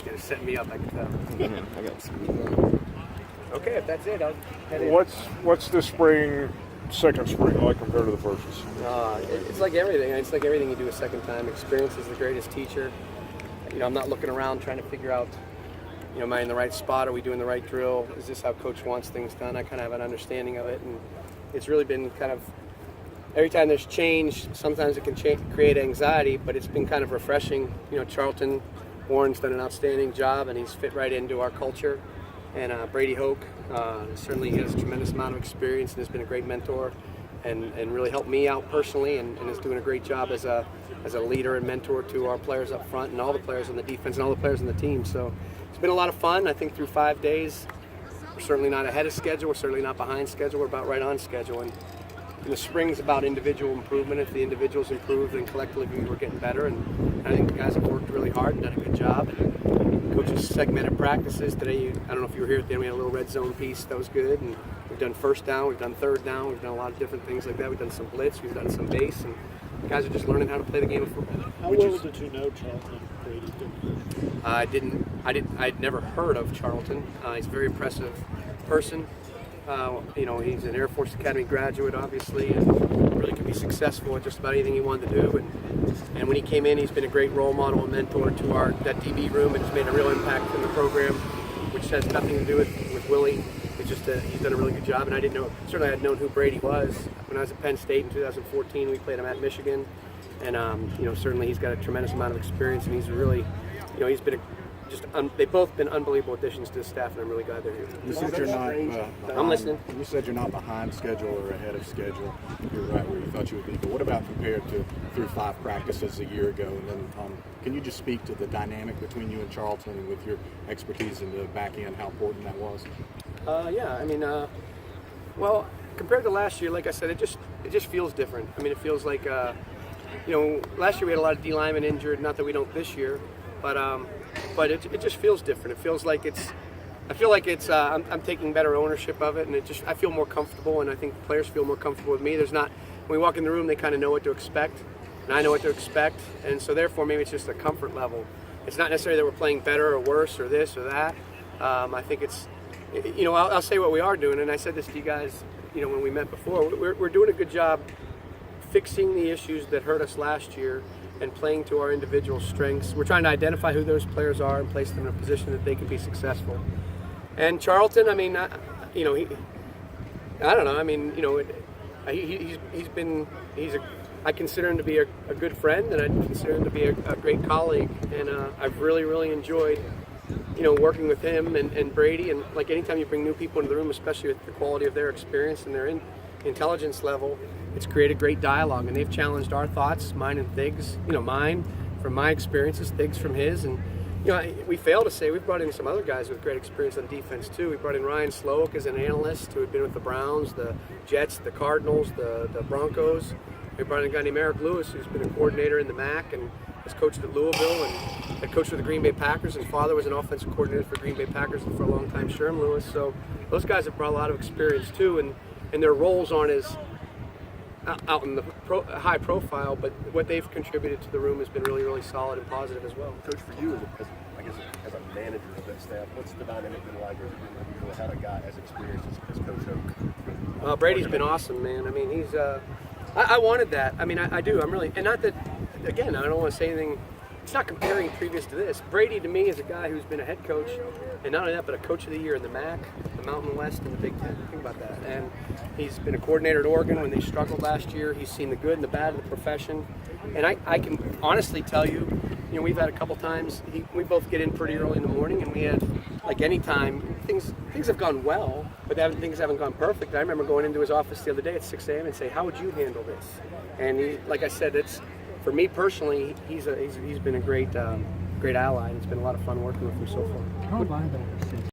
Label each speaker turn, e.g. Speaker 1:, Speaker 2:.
Speaker 1: Gonna set me up, I can tell.
Speaker 2: I got some.
Speaker 1: Okay, if that's it, I'll head in.
Speaker 3: What's the second spring like compared to the first?
Speaker 1: It's like everything. It's like everything you do a second time. Experience is the greatest teacher. I'm not looking around trying to figure out, am I in the right spot? Are we doing the right drill? Is this how coach wants things done? I kind of have an understanding of it, and it's really been kind of, every time there's change, sometimes it can create anxiety, but it's been kind of refreshing. Charlton Warren's done an outstanding job, and he's fit right into our culture. And Brady Hoke, certainly he has a tremendous amount of experience and has been a great mentor and really helped me out personally and is doing a great job as a leader and mentor to our players up front and all the players on the defense and all the players on the team. So it's been a lot of fun. I think through 5 days, we're certainly not ahead of schedule. We're certainly not behind schedule. We're about right on schedule. And the spring's about individual improvement. If the individuals improve, then collectively we're getting better. And I think the guys have worked really hard and done a good job. And coaches segmented practices today. I don't know if you were here at the end. We had a little red zone piece that was good. And we've done first down. We've done third down. We've done a lot of different things like that. We've done some blitz. We've done some base. And the guys are just learning how to play the game of football.
Speaker 4: How well did you know Charlton Brady?
Speaker 1: I'd never heard of Charlton. He's a very impressive person. He's an Air Force Academy graduate, obviously, and really could be successful at just about anything he wanted to do. And when he came in, he's been a great role model and mentor to that DB room, and has made a real impact in the program, which has nothing to do with Willie. It's just he's done a really good job, and I didn't know. Certainly, I had known who Brady was when I was at Penn State in 2014. We played him at Michigan, and certainly he's got a tremendous amount of experience, and he's really, he's been they've both been unbelievable additions to the staff, and I'm really glad they're here.
Speaker 5: You said you're not behind.
Speaker 1: I'm listening.
Speaker 5: You said you're not behind schedule or ahead of schedule. You're right where you thought you would be. But what about compared to through 5 practices a year ago? And then can you just speak to the dynamic between you and Charlton and with your expertise in the back end, how important that was?
Speaker 1: Well, compared to last year, like I said, it just feels different. It feels like, last year we had a lot of D linemen injured. Not that we don't this year, but it just feels different. It feels like I'm taking better ownership of it, and I feel more comfortable, and I think the players feel more comfortable with me. When we walk in the room, they kind of know what to expect, and I know what to expect, and so therefore maybe it's just a comfort level. It's not necessarily that we're playing better or worse or this or that. I think it's, I'll say what we are doing, and I said this to you guys, when we met before. We're doing a good job fixing the issues that hurt us last year and playing to our individual strengths. We're trying to identify who those players are and place them in a position that they can be successful. And Charlton, I consider him to be a good friend, and I consider him to be a great colleague, and I've really, really enjoyed, working with him and Brady. And like anytime you bring new people into the room, especially with the quality of their experience and their intelligence level, it's created great dialogue, and they've challenged our thoughts, mine and Thig's, mine from my experiences, Thig's from his. And we fail to say we've brought in some other guys with great experience on defense too. We brought in Ryan Slowick as an analyst who had been with the Browns, the Jets, the Cardinals, the Broncos. We brought in a guy named Eric Lewis, who's been a coordinator in the MAC and has coached at Louisville and had coached with the Green Bay Packers. His father was an offensive coordinator for Green Bay Packers for a long time, Sherm Lewis. So those guys have brought a lot of experience too, and their roles aren't as out in the high profile, but what they've contributed to the room has been really, really solid and positive as well.
Speaker 6: Coach, for you as a manager of that staff, what's the dynamic been like? Or had a guy as experienced as Coach Hoke?
Speaker 1: Brady's been awesome, man. He's I wanted that. I do. I'm really, and not that. Again, I don't want to say anything. It's not comparing previous to this. Brady to me is a guy who's been a head coach, and not only that, but a coach of the year in the MAC, the Mountain West, and the Big Ten. Think about that. And he's been a coordinator at Oregon when they struggled last year. He's seen the good and the bad of the profession. And I can honestly tell you, we've had a couple times, we both get in pretty early in the morning, and we had, like any time, things have gone well, but things haven't gone perfect. I remember going into his office the other day at 6 a.m. and say, how would you handle this? And he, like I said, for me personally, he's been a great ally. It's been a lot of fun working with him so far.
Speaker 4: How linebackers